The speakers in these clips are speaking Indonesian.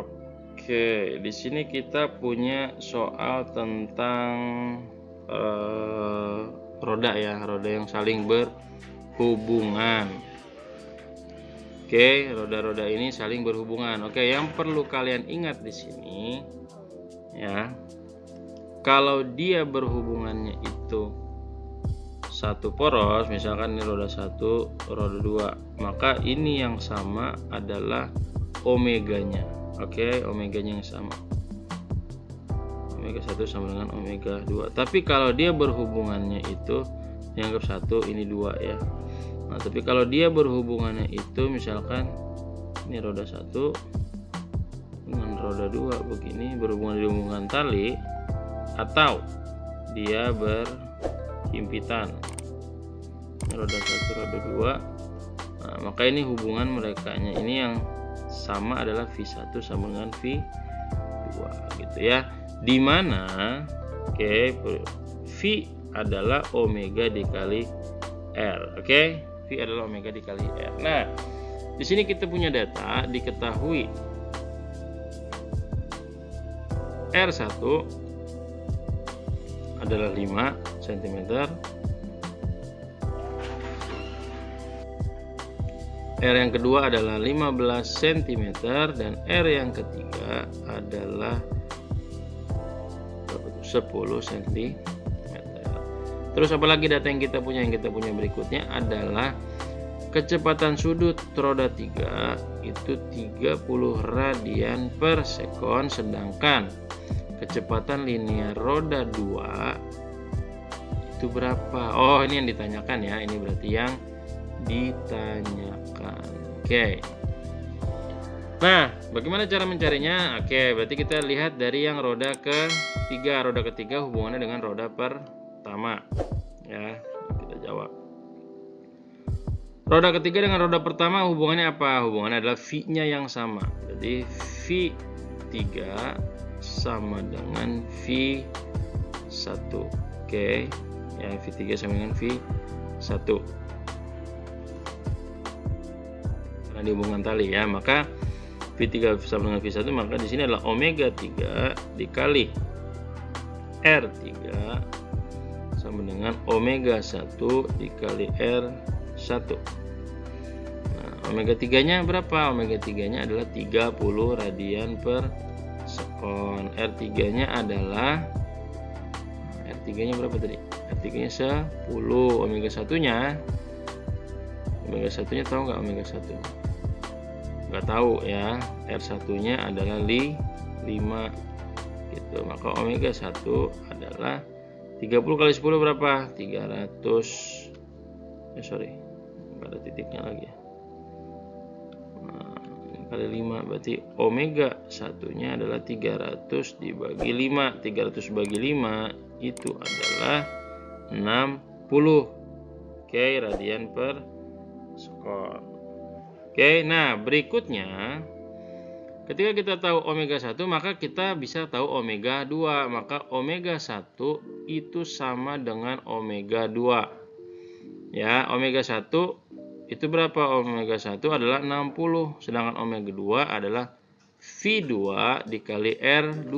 Oke, di sini kita punya soal tentang roda ya, roda yang saling berhubungan. Oke, roda-roda ini saling berhubungan. Oke, yang perlu kalian ingat di sini ya, kalau dia berhubungannya itu satu poros, misalkan ini roda 1, roda 2, maka ini yang sama adalah omeganya. Oke, omeganya yang sama. Omega 1 sama dengan omega 2. Tapi kalau dia berhubungannya itu dianggap 1, ini 2 ya. Nah, tapi kalau dia berhubungannya itu misalkan ini roda 1 dengan roda 2 begini, berhubungan tali atau dia berhimpitan. Ini roda 1, roda 2. Nah, maka ini hubungan merekanya ini yang sama adalah V1 sama dengan V2 gitu ya. Dimana V adalah omega dikali R. Oke, V adalah omega dikali R. Nah, di sini kita punya data diketahui R1 adalah 5 cm, R yang kedua adalah 15 cm, dan R yang ketiga adalah 10 cm. Terus apalagi data yang kita punya? Yang kita punya berikutnya adalah kecepatan sudut roda 3 itu 30 radian per sekon, sedangkan kecepatan linear roda 2 itu berapa? Oh, ini yang ditanyakan ya, ini berarti yang ditanyakan. Oke. Nah, bagaimana cara mencarinya? Oke, berarti kita lihat dari yang roda ketiga. Roda ketiga hubungannya dengan roda pertama. Ya, kita jawab. Roda ketiga dengan roda pertama hubungannya apa? Hubungannya adalah V-nya yang sama. Jadi V3 sama dengan V1. Oke. Ya, V3 sama dengan V1. Karena dihubungkan tali ya, maka V3 sama dengan V1, maka di sini adalah omega 3 dikali R3 sama dengan omega 1 dikali R1. Nah, omega 3-nya berapa? Omega 3-nya adalah 30 radian per sekon. R3-nya adalah R3-nya berapa tadi? R3-nya 10. Omega 1-nya tahu nggak omega 1? Nggak tahu ya. R1-nya adalah 5 gitu. Maka omega 1 adalah 30 kali 10 berapa? 300. Nggak ada titiknya lagi ya. Nah, kali 5 berarti omega 1-nya adalah 300 dibagi 5. 300 bagi 5 itu adalah 60. Oke, radian per sekon. Oke, nah berikutnya ketika kita tahu omega 1, maka kita bisa tahu omega 2. Maka omega 1 itu sama dengan omega 2. Ya, omega 1 itu berapa? Omega 1 adalah 60, sedangkan omega 2 adalah V2 dikali R2.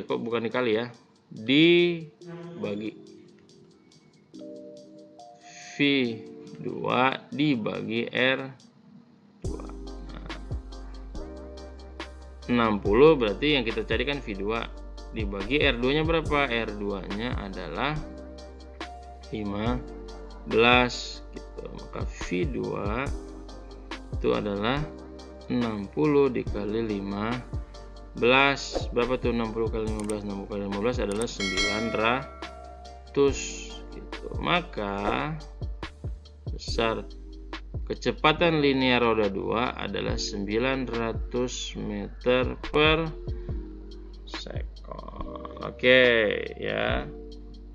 Kok bukan dikali ya? Dibagi V2 dibagi R2. 60 berarti yang kita carikan V2 dibagi R2-nya berapa? R2-nya adalah 15 gitu. Maka V2 itu adalah 60 dikali 15. Berapa tuh 60 kali 15? 60 kali 15 adalah 900 gitu. Maka besar kecepatan linear roda 2 adalah 900 meter per sekon. Oke ya,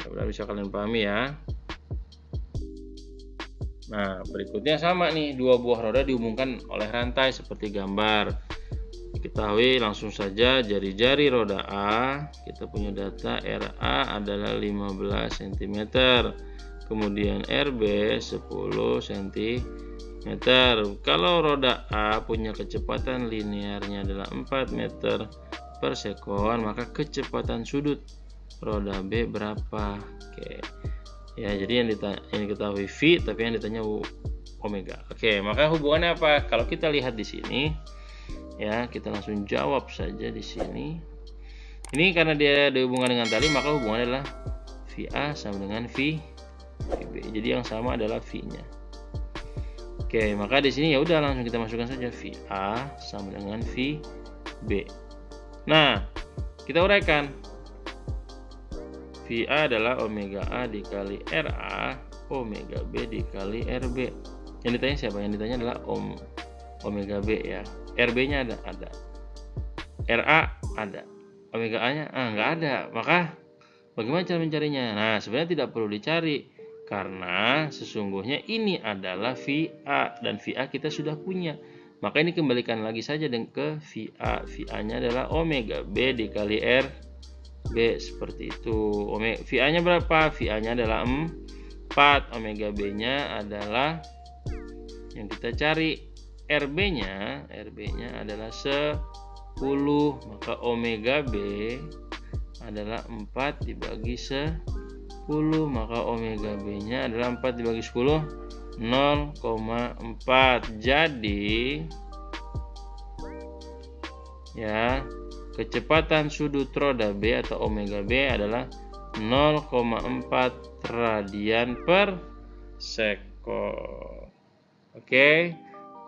mudah-mudahan bisa kalian pahami ya. Nah, berikutnya sama nih, dua buah roda dihubungkan oleh rantai seperti gambar. Diketahui langsung saja jari-jari roda A, kita punya data RA adalah 15 cm, kemudian RB 10 cm, meter. Kalau roda A punya kecepatan linearnya adalah 4 meter per sekon, maka kecepatan sudut roda B berapa? Oke. Ya, jadi yang diketahui V, tapi yang ditanya omega. Oke, maka hubungannya apa? Kalau kita lihat di sini, ya, kita langsung jawab saja di sini. Ini karena dia dihubungkan dengan tali, maka hubungannya adalah VA sama dengan VB. Jadi yang sama adalah V-nya. Oke, maka di sini ya udah langsung kita masukkan saja VA sama dengan VB. Nah, kita uraikan. VA adalah omega A dikali RA, omega B dikali RB. Yang ditanya siapa? Yang ditanya adalah omega B ya. RB-nya ada. RA ada. Omega A-nya nggak ada. Maka bagaimana cara mencarinya? Nah, sebenarnya tidak perlu dicari karena sesungguhnya ini adalah VA dan VA kita sudah punya. Maka ini kembalikan lagi saja ke VA. VA-nya adalah omega B dikali RB seperti itu. VA-nya berapa? VA-nya adalah 4. Omega B-nya adalah yang kita cari. RB-nya adalah 10. Maka omega B adalah 4 dibagi 10. Maka omega B-nya adalah 4 dibagi 10, 0,4. Jadi ya, kecepatan sudut roda B atau omega B adalah 0,4 radian per sekon. Oke,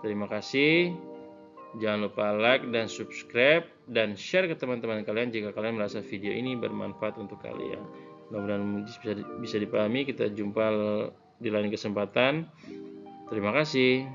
terima kasih. Jangan lupa like dan subscribe dan share ke teman-teman kalian jika kalian merasa video ini bermanfaat untuk kalian. Mudah-mudahan bisa dipahami. Kita jumpa di lain kesempatan. Terima kasih.